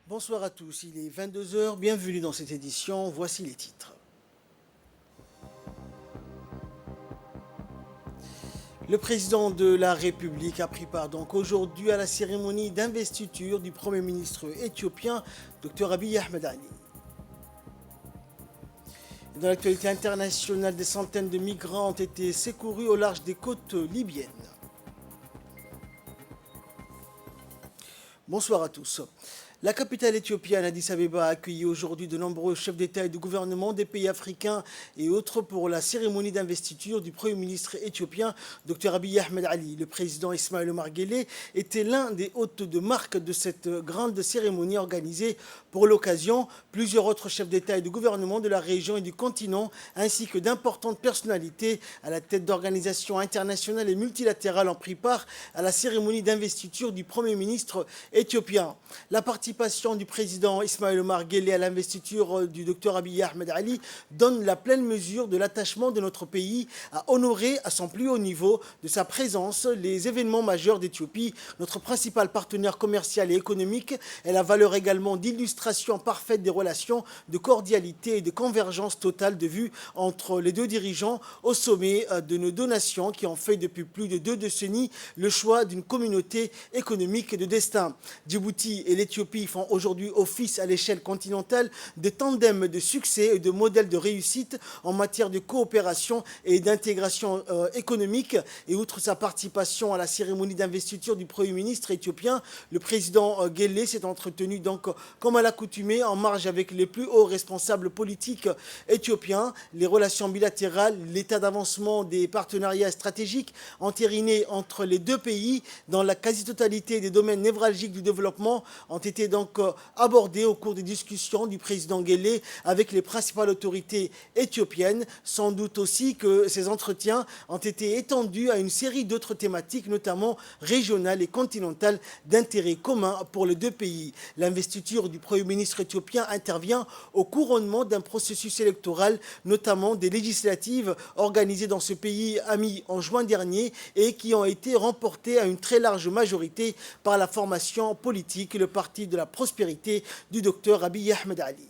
Bonsoir à tous, il est 22 heures. Bienvenue dans cette édition, voici les titres. Le président de la République a pris part donc aujourd'hui à la cérémonie d'investiture du Premier ministre éthiopien, Dr Abiy Ahmed Ali. Dans l'actualité internationale, des centaines de migrants ont été secourus au large des côtes libyennes. Bonsoir à tous. La capitale éthiopienne, Addis Abeba, a accueilli aujourd'hui de nombreux chefs d'État et de gouvernement des pays africains et autres pour la cérémonie d'investiture du Premier ministre éthiopien, Dr Abiy Ahmed Ali. Le président Ismaël Omar Guelleh était l'un des hôtes de marque de cette grande cérémonie organisée pour l'occasion. Plusieurs autres chefs d'État et de gouvernement de la région et du continent, ainsi que d'importantes personnalités à la tête d'organisations internationales et multilatérales ont pris part à la cérémonie d'investiture du Premier ministre éthiopien. La participation du président Ismaël Omar Guelleh à l'investiture du Dr Abiy Ahmed Ali donne la pleine mesure de l'attachement de notre pays à honorer à son plus haut niveau de sa présence les événements majeurs d'Éthiopie, notre principal partenaire commercial et économique, et la valeur également d'illustration parfaite des relations de cordialité et de convergence totale de vue entre les deux dirigeants au sommet de nos deux nations qui ont fait depuis plus de 2 décennies le choix d'une communauté économique de destin. Djibouti et l'Éthiopie font aujourd'hui office à l'échelle continentale de tandems de succès et de modèles de réussite en matière de coopération et d'intégration économique. Et outre sa participation à la cérémonie d'investiture du Premier ministre éthiopien, le président Guelleh s'est entretenu donc comme à l'accoutumée en marge avec les plus hauts responsables politiques éthiopiens. Les relations bilatérales, l'état d'avancement des partenariats stratégiques entérinés entre les deux pays dans la quasi-totalité des domaines névralgiques du développement ont été donc abordés au cours des discussions du président Guelleh avec les principales autorités éthiopiennes. Sans doute aussi que ces entretiens ont été étendus à une série d'autres thématiques, notamment régionales et continentales d'intérêt commun pour les deux pays. L'investiture du Premier ministre éthiopien intervient au couronnement d'un processus électoral, notamment des législatives organisées dans ce pays ami en juin dernier et qui ont été remportées à une très large majorité par la formation politique, le parti de la prospérité du docteur Abiy Ahmed Ali.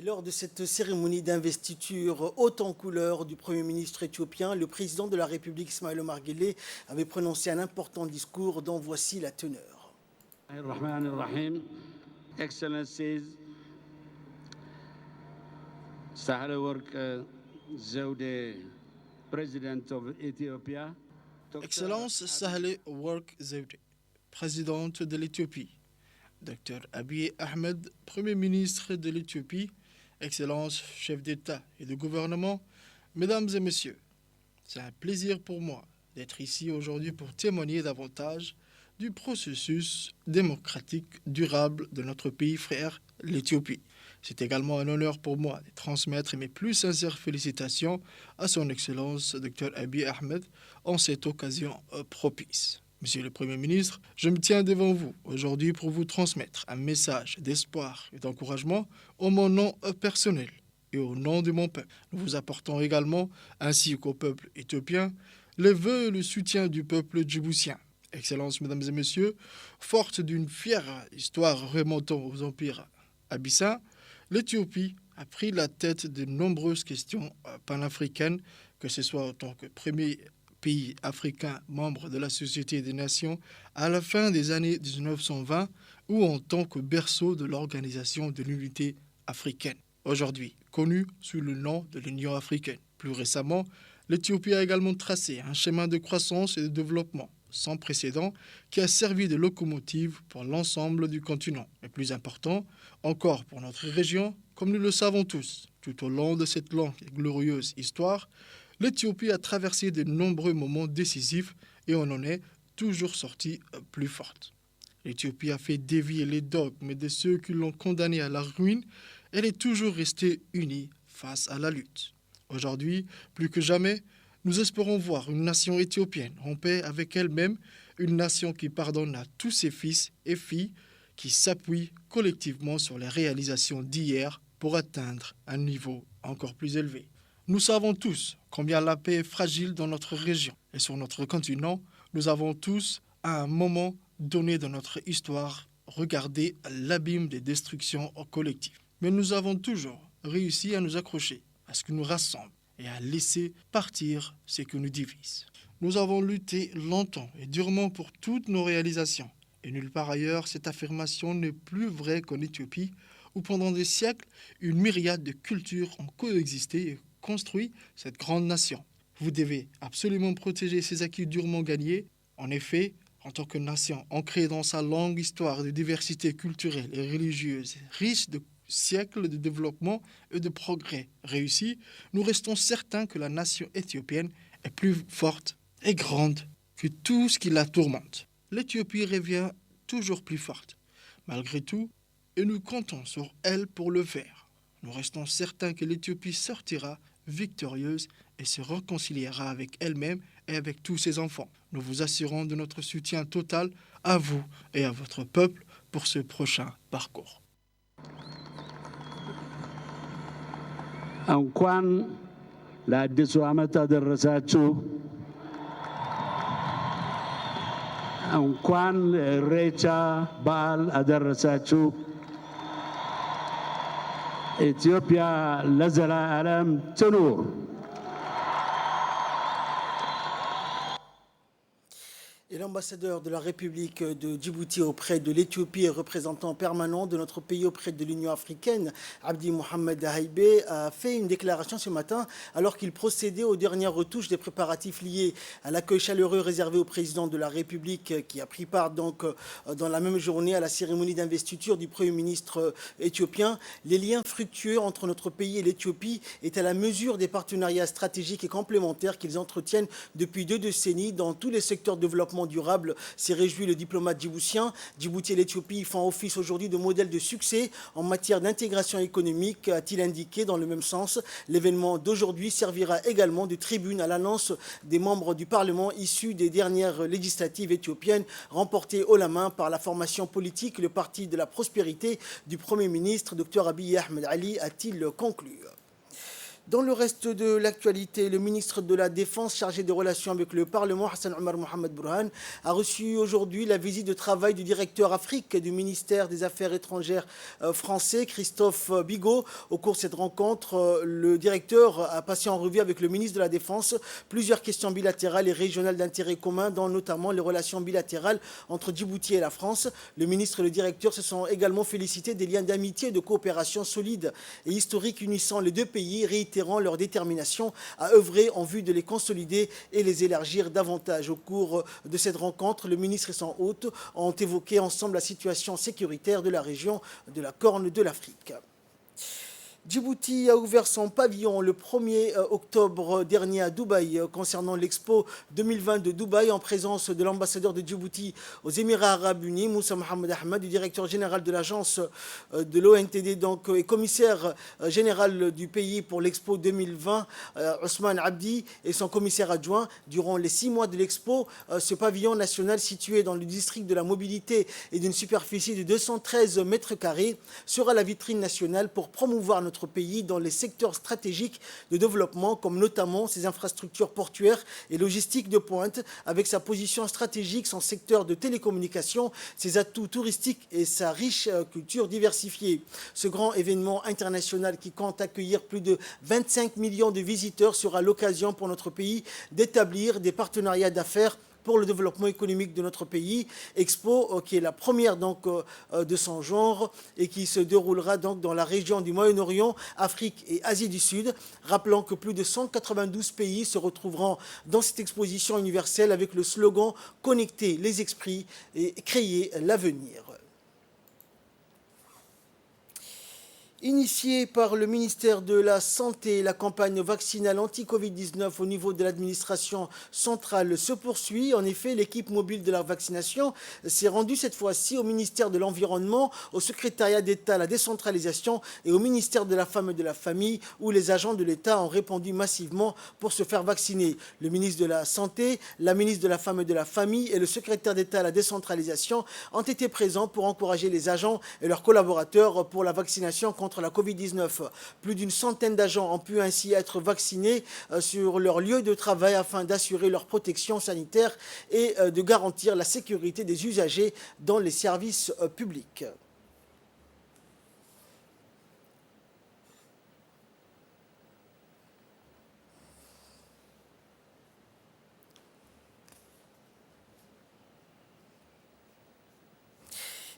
Lors de cette cérémonie d'investiture haute en couleur du Premier ministre éthiopien, le président de la République Ismaël Omar Guelleh avait prononcé un important discours dont voici la teneur. Excellencies, Sahle-Work Zewde, President of Ethiopia. Excellence Sahle-Work Zewde, présidente de l'Éthiopie, Dr Abiy Ahmed, Premier ministre de l'Éthiopie, Excellences, chef d'État et de gouvernement, Mesdames et Messieurs, c'est un plaisir pour moi d'être ici aujourd'hui pour témoigner davantage du processus démocratique durable de notre pays frère, l'Éthiopie. C'est également un honneur pour moi de transmettre mes plus sincères félicitations à son Excellence Dr Abiy Ahmed en cette occasion propice. Monsieur le Premier ministre, je me tiens devant vous aujourd'hui pour vous transmettre un message d'espoir et d'encouragement en mon nom personnel et au nom de mon peuple. Nous vous apportons également, ainsi qu'au peuple éthiopien, les vœux et le soutien du peuple djiboutien. Excellences, Mesdames et Messieurs, forte d'une fière histoire remontant aux empires abyssins, l'Éthiopie a pris la tête de nombreuses questions panafricaines, que ce soit en tant que premier pays africain membre de la Société des Nations à la fin des années 1920 ou en tant que berceau de l'Organisation de l'Unité africaine, aujourd'hui connue sous le nom de l'Union africaine. Plus récemment, l'Éthiopie a également tracé un chemin de croissance et de développement sans précédent qui a servi de locomotive pour l'ensemble du continent. Et plus important encore pour notre région, comme nous le savons tous, tout au long de cette longue et glorieuse histoire, l'Éthiopie a traversé de nombreux moments décisifs et on en est toujours sorti plus forte. L'Éthiopie a fait dévier les dogmes de ceux qui l'ont condamnée à la ruine. Elle est toujours restée unie face à la lutte. Aujourd'hui, plus que jamais, nous espérons voir une nation éthiopienne en paix avec elle-même, une nation qui pardonne à tous ses fils et filles, qui s'appuie collectivement sur les réalisations d'hier pour atteindre un niveau encore plus élevé. Nous savons tous combien la paix est fragile dans notre région et sur notre continent. Nous avons tous, à un moment donné de notre histoire, regardé l'abîme des destructions collectives. Mais nous avons toujours réussi à nous accrocher à ce qui nous rassemble et à laisser partir ce qui nous divise. Nous avons lutté longtemps et durement pour toutes nos réalisations. Et nulle part ailleurs, cette affirmation n'est plus vraie qu'en Éthiopie, où pendant des siècles, une myriade de cultures ont coexisté et construit cette grande nation. Vous devez absolument protéger ces acquis durement gagnés. En effet, en tant que nation ancrée dans sa longue histoire de diversité culturelle et religieuse, riche de siècles de développement et de progrès réussis, nous restons certains que la nation éthiopienne est plus forte et grande que tout ce qui la tourmente. L'Éthiopie revient toujours plus forte, malgré tout, et nous comptons sur elle pour le faire. Nous restons certains que l'Éthiopie sortira victorieuse et se réconciliera avec elle-même et avec tous ses enfants. Nous vous assurons de notre soutien total à vous et à votre peuple pour ce prochain parcours. እንኳን ለአዲሱ ዓመት አደረሳችሁ። እንኳን ለኢሬቻ በዓል አደረሳችሁ። ኢትዮጵያ ለዘላለም ትኑር። Et l'ambassadeur de la République de Djibouti auprès de l'Éthiopie et représentant permanent de notre pays auprès de l'Union africaine, Abdi Mohamed Haïbé, a fait une déclaration ce matin alors qu'il procédait aux dernières retouches des préparatifs liés à l'accueil chaleureux réservé au président de la République qui a pris part donc dans la même journée à la cérémonie d'investiture du Premier ministre éthiopien. Les liens fructueux entre notre pays et l'Éthiopie est à la mesure des partenariats stratégiques et complémentaires qu'ils entretiennent depuis 2 décennies dans tous les secteurs de développement durable, s'est réjoui le diplomate djiboutien. Djibouti et l'Éthiopie font office aujourd'hui de modèle de succès en matière d'intégration économique, a-t-il indiqué dans le même sens. L'événement d'aujourd'hui servira également de tribune à l'annonce des membres du Parlement issus des dernières législatives éthiopiennes remportées haut la main par la formation politique, le Parti de la prospérité du Premier ministre, Dr Abiy Ahmed Ali, a-t-il conclu. Dans le reste de l'actualité, le ministre de la Défense chargé des relations avec le Parlement, Hassan Omar Mohamed Burhan, a reçu aujourd'hui la visite de travail du directeur Afrique du ministère des Affaires étrangères français, Christophe Bigot. Au cours de cette rencontre, le directeur a passé en revue avec le ministre de la Défense plusieurs questions bilatérales et régionales d'intérêt commun, dont notamment les relations bilatérales entre Djibouti et la France. Le ministre et le directeur se sont également félicités des liens d'amitié et de coopération solides et historiques unissant les deux pays, réitérant réitérant leur détermination à œuvrer en vue de les consolider et les élargir davantage. Au cours de cette rencontre, le ministre et son hôte ont évoqué ensemble la situation sécuritaire de la région de la Corne de l'Afrique. Djibouti a ouvert son pavillon le 1er octobre dernier à Dubaï concernant l'Expo 2020 de Dubaï en présence de l'ambassadeur de Djibouti aux Émirats Arabes Unis, Moussa Mohamed Ahmed, du directeur général de l'agence de l'ONTD et commissaire général du pays pour l'Expo 2020, Ousmane Abdi, et son commissaire adjoint. Durant les 6 mois de l'Expo, ce pavillon national situé dans le district de la mobilité et d'une superficie de 213 mètres carrés sera la vitrine nationale pour promouvoir notre pays dans les secteurs stratégiques de développement, comme notamment ses infrastructures portuaires et logistiques de pointe, avec sa position stratégique, son secteur de télécommunications, ses atouts touristiques et sa riche culture diversifiée. Ce grand événement international qui compte accueillir plus de 25 millions de visiteurs sera l'occasion pour notre pays d'établir des partenariats d'affaires pour le développement économique de notre pays. Expo qui est la première de son genre et qui se déroulera donc dans la région du Moyen-Orient, Afrique et Asie du Sud. Rappelons que plus de 192 pays se retrouveront dans cette exposition universelle avec le slogan « Connecter les esprits et créer l'avenir ». Initiée par le ministère de la Santé, la campagne vaccinale anti-Covid-19 au niveau de l'administration centrale se poursuit. En effet, l'équipe mobile de la vaccination s'est rendue cette fois-ci au ministère de l'Environnement, au secrétariat d'État à la décentralisation et au ministère de la Femme et de la Famille, où les agents de l'État ont répondu massivement pour se faire vacciner. Le ministre de la Santé, la ministre de la Femme et de la Famille et le secrétaire d'État à la décentralisation ont été présents pour encourager les agents et leurs collaborateurs pour la vaccination contre la Covid-19. Plus d'une centaine d'agents ont pu ainsi être vaccinés sur leur lieu de travail afin d'assurer leur protection sanitaire et de garantir la sécurité des usagers dans les services publics.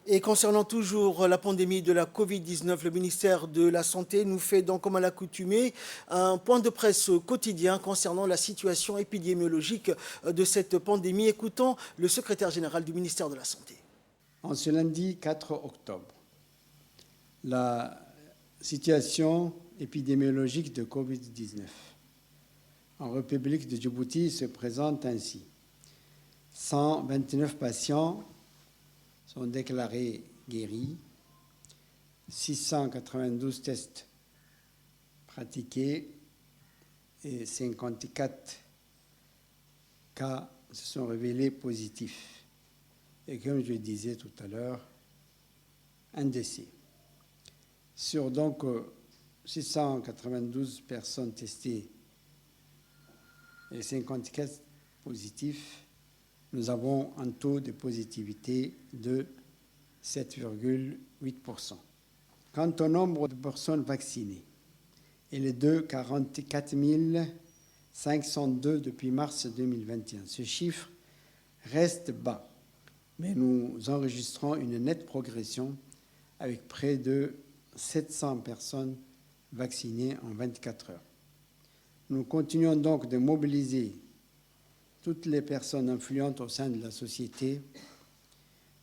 Et concernant toujours la pandémie de la Covid-19, le ministère de la Santé nous fait donc, comme à l'accoutumée, un point de presse quotidien concernant la situation épidémiologique de cette pandémie. Écoutons le secrétaire général du ministère de la Santé. En ce lundi 4 octobre, la situation épidémiologique de Covid-19 en République de Djibouti se présente ainsi. 129 patients sont déclarés guéris, 692 tests pratiqués et 54 cas se sont révélés positifs. Et comme je le disais tout à l'heure, un décès. Sur donc 692 personnes testées et 54 positifs, nous avons un taux de positivité de 7,8%. Quant au nombre de personnes vaccinées, il est de 44 502 depuis mars 2021. Ce chiffre reste bas, mais nous enregistrons une nette progression avec près de 700 personnes vaccinées en 24 heures. Nous continuons donc de mobiliser toutes les personnes influentes au sein de la société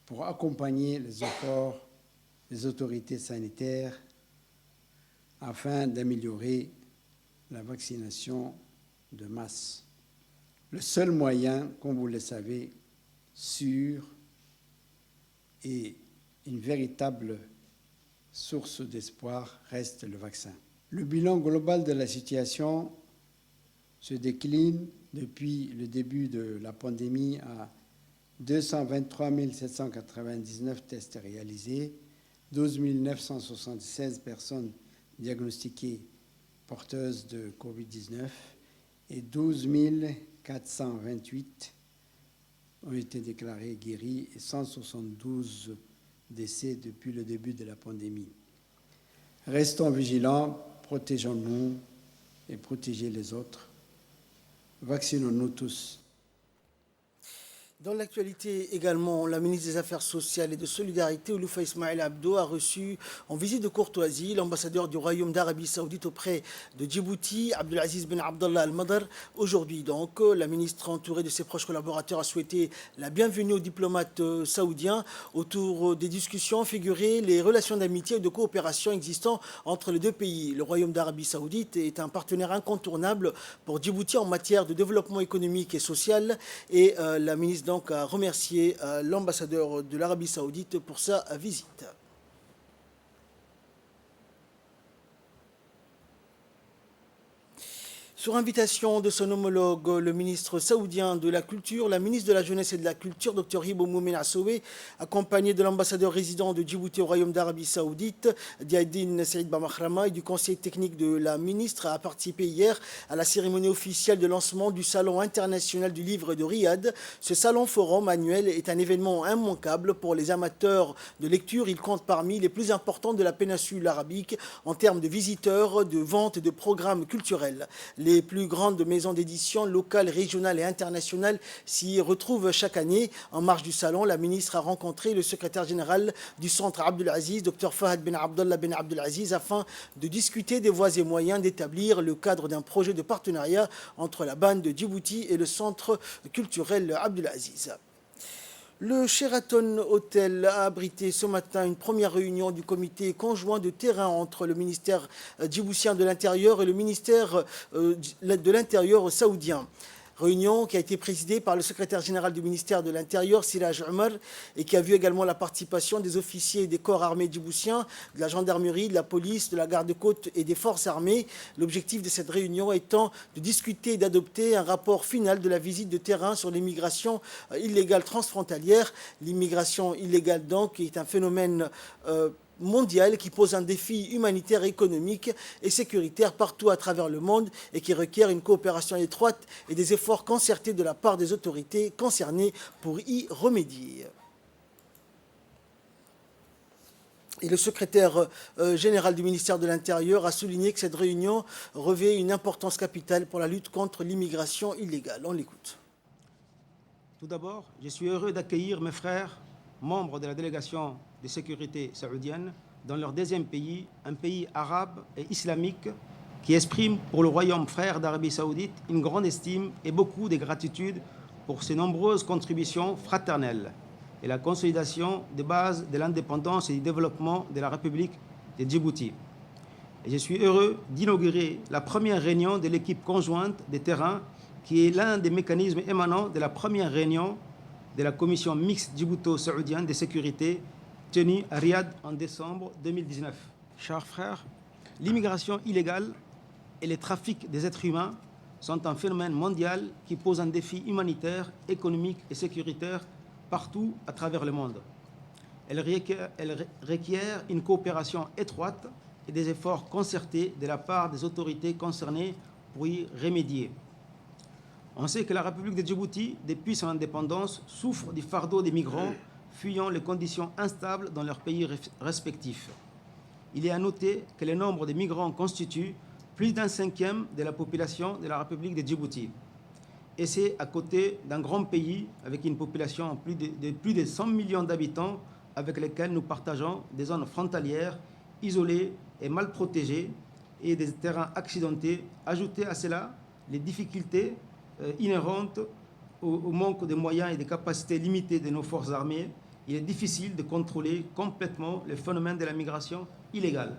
pour accompagner les efforts des autorités sanitaires afin d'améliorer la vaccination de masse. Le seul moyen, comme vous le savez, sûr et une véritable source d'espoir reste le vaccin. Le bilan global de la situation se décline depuis le début de la pandémie à 223 799 tests réalisés, 12 976 personnes diagnostiquées porteuses de Covid-19 et 12 428 ont été déclarés guéris et 172 décès depuis le début de la pandémie. Restons vigilants, protégeons-nous et protégez les autres. Vaccinons-nous tous. Dans l'actualité également, la ministre des Affaires sociales et de Solidarité, Ouloufa Ismaël Abdo, a reçu en visite de courtoisie l'ambassadeur du Royaume d'Arabie Saoudite auprès de Djibouti, Abdelaziz Ben Abdallah Al-Madar. Aujourd'hui, donc, la ministre, entourée de ses proches collaborateurs, a souhaité la bienvenue aux diplomates saoudiens. Autour des discussions figuraient les relations d'amitié et de coopération existant entre les deux pays. Le Royaume d'Arabie Saoudite est un partenaire incontournable pour Djibouti en matière de développement économique et social. Et la ministre donc a remercié l'ambassadeur de l'Arabie Saoudite pour sa visite. Sur invitation de son homologue, le ministre saoudien de la Culture, la ministre de la Jeunesse et de la Culture, Dr Hibo Moumen Assowe, accompagné de l'ambassadeur résident de Djibouti au Royaume d'Arabie Saoudite, Diaydin Saïd Bamakhrama, et du conseil technique de la ministre, a participé hier à la cérémonie officielle de lancement du Salon international du livre de Riyad. Ce salon forum annuel est un événement immanquable pour les amateurs de lecture. Il compte parmi les plus importants de la péninsule arabique en termes de visiteurs, de ventes et de programmes culturels. Les plus grandes maisons d'édition locales, régionales et internationales s'y retrouvent chaque année. En marge du salon, la ministre a rencontré le secrétaire général du centre Abdelaziz, Dr Fahad Ben Abdallah Ben Abdelaziz, afin de discuter des voies et moyens d'établir le cadre d'un projet de partenariat entre la bande de Djibouti et le centre culturel Abdelaziz. Le Sheraton Hotel a abrité ce matin une première réunion du comité conjoint de terrain entre le ministère djiboutien de l'Intérieur et le ministère de l'Intérieur saoudien. Réunion qui a été présidée par le secrétaire général du ministère de l'Intérieur, Siraj Omar, et qui a vu également la participation des officiers et des corps armés djiboutiens, de la gendarmerie, de la police, de la garde-côte et des forces armées. L'objectif de cette réunion étant de discuter et d'adopter un rapport final de la visite de terrain sur l'immigration illégale transfrontalière. L'immigration illégale, donc, est un phénomène mondial qui pose un défi humanitaire, économique et sécuritaire partout à travers le monde et qui requiert une coopération étroite et des efforts concertés de la part des autorités concernées pour y remédier. Et le secrétaire général du ministère de l'Intérieur a souligné que cette réunion revêt une importance capitale pour la lutte contre l'immigration illégale. On l'écoute. Tout d'abord, je suis heureux d'accueillir mes frères, membres de la délégation de sécurité saoudienne, dans leur deuxième pays, un pays arabe et islamique qui exprime pour le royaume frère d'Arabie Saoudite une grande estime et beaucoup de gratitude pour ses nombreuses contributions fraternelles et la consolidation des bases de l'indépendance et du développement de la République de Djibouti. Et je suis heureux d'inaugurer la première réunion de l'équipe conjointe des terrains qui est l'un des mécanismes émanant de la première réunion de la commission mixte djibouto-saoudienne de sécurité tenue à Riyad en décembre 2019. Chers frères, l'immigration illégale et les trafics des êtres humains sont un phénomène mondial qui pose un défi humanitaire, économique et sécuritaire partout à travers le monde. Elle requiert une coopération étroite et des efforts concertés de la part des autorités concernées pour y remédier. On sait que la République de Djibouti, depuis son indépendance, souffre du fardeau des migrants fuyant les conditions instables dans leurs pays respectifs. Il est à noter que le nombre de migrants constitue plus d'un cinquième de la population de la République de Djibouti. Et c'est à côté d'un grand pays avec une population de plus de 100 millions d'habitants avec lesquels nous partageons des zones frontalières, isolées et mal protégées et des terrains accidentés. Ajoutez à cela les difficultés inhérentes au manque de moyens et de capacités limitées de nos forces armées, il est difficile de contrôler complètement le phénomène de la migration illégale.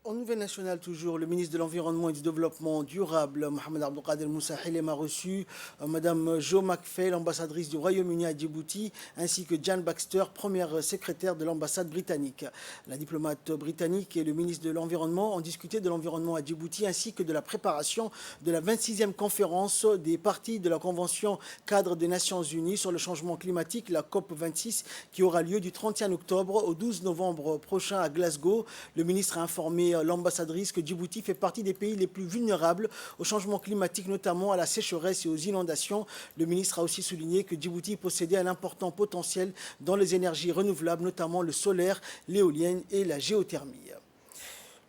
En nouvelle nationale toujours, le ministre de l'Environnement et du Développement durable, Mohamed Abdelkader Moussa Hilem, a reçu Madame Jo McPhail, ambassadrice du Royaume-Uni à Djibouti, ainsi que Jan Baxter, première secrétaire de l'ambassade britannique. La diplomate britannique et le ministre de l'Environnement ont discuté de l'environnement à Djibouti, ainsi que de la préparation de la 26e conférence des parties de la Convention cadre des Nations Unies sur le changement climatique, la COP26, qui aura lieu du 31 octobre au 12 novembre prochain à Glasgow. Le ministre a informé l'ambassadrice que Djibouti fait partie des pays les plus vulnérables au changement climatique, notamment à la sécheresse et aux inondations. Le ministre a aussi souligné que Djibouti possédait un important potentiel dans les énergies renouvelables, notamment le solaire, l'éolienne et la géothermie.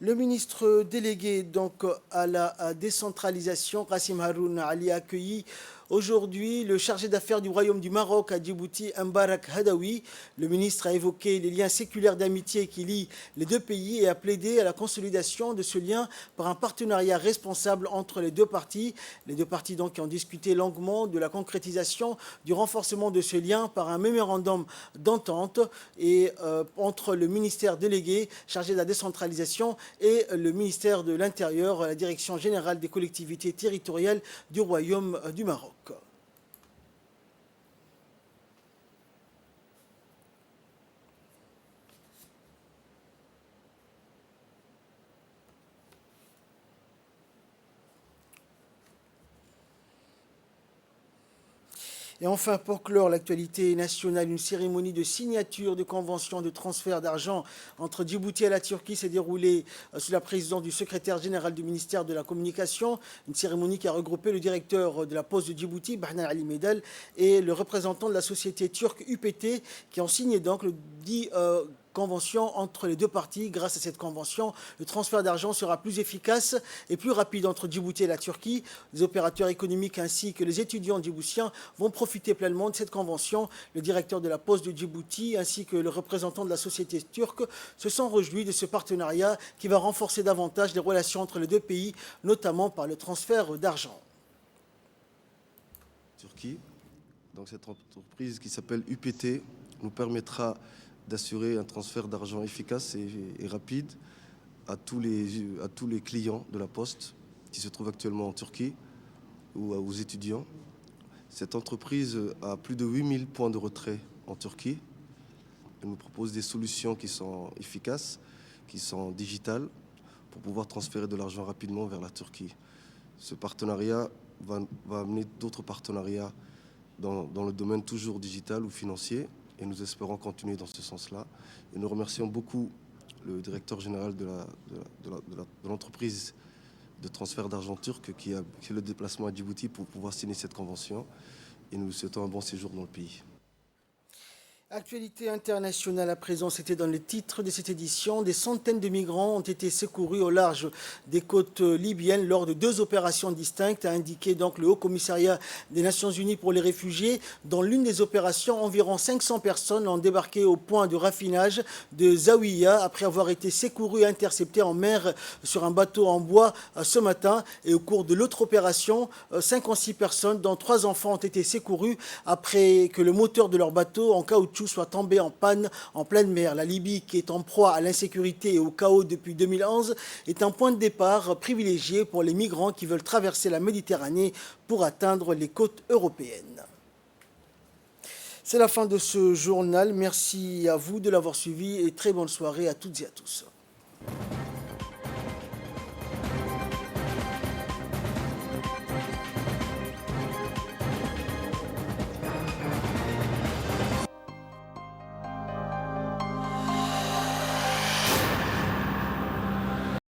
Le ministre délégué donc à la décentralisation, Qassim Haroun Ali, a accueilli Aujourd'hui, le chargé d'affaires du Royaume du Maroc à Djibouti, Mbarak Hadawi, le ministre a évoqué les liens séculaires d'amitié qui lient les deux pays et a plaidé à la consolidation de ce lien par un partenariat responsable entre les deux parties. Les deux parties donc ont discuté longuement de la concrétisation du renforcement de ce lien par un mémorandum d'entente entre le ministère délégué chargé de la décentralisation et le ministère de l'Intérieur, la Direction générale des collectivités territoriales du Royaume du Maroc. Et enfin, pour clore l'actualité nationale, une cérémonie de signature de convention de transfert d'argent entre Djibouti et la Turquie s'est déroulée sous la présidence du secrétaire général du ministère de la Communication. Une cérémonie qui a regroupé le directeur de la Poste de Djibouti, Bahnan Ali Medel, et le représentant de la société turque UPT, qui ont signé donc le dit convention entre les deux parties. Grâce à cette convention, le transfert d'argent sera plus efficace et plus rapide entre Djibouti et la Turquie. Les opérateurs économiques ainsi que les étudiants djiboutiens vont profiter pleinement de cette convention. Le directeur de la Poste de Djibouti ainsi que le représentant de la société turque se sont réjouis de ce partenariat qui va renforcer davantage les relations entre les deux pays, notamment par le transfert d'argent. Turquie. Donc cette entreprise qui s'appelle UPT nous permettra d'assurer un transfert d'argent efficace et rapide à tous les clients de la Poste qui se trouvent actuellement en Turquie ou aux étudiants. Cette entreprise a plus de 8000 points de retrait en Turquie. Elle nous propose des solutions qui sont efficaces, qui sont digitales, pour pouvoir transférer de l'argent rapidement vers la Turquie. Ce partenariat va amener d'autres partenariats dans le domaine toujours digital ou financier, et nous espérons continuer dans ce sens-là. Et nous remercions beaucoup le directeur général de l'entreprise de transfert d'argent turc qui a fait le déplacement à Djibouti pour pouvoir signer cette convention. Et nous souhaitons un bon séjour dans le pays. Actualité internationale à présent, c'était dans les titres de cette édition. Des centaines de migrants ont été secourus au large des côtes libyennes lors de 2 opérations distinctes, a indiqué donc le Haut Commissariat des Nations Unies pour les réfugiés. Dans l'une des opérations, environ 500 personnes ont débarqué au point de raffinage de Zawiya après avoir été secourues et interceptées en mer sur un bateau en bois ce matin. Et au cours de l'autre opération, 56 personnes, dont 3 enfants, ont été secourues après que le moteur de leur bateau en caoutchouc soit tombé en panne en pleine mer. La Libye, qui est en proie à l'insécurité et au chaos depuis 2011, est un point de départ privilégié pour les migrants qui veulent traverser la Méditerranée pour atteindre les côtes européennes. C'est la fin de ce journal. Merci à vous de l'avoir suivi et très bonne soirée à toutes et à tous.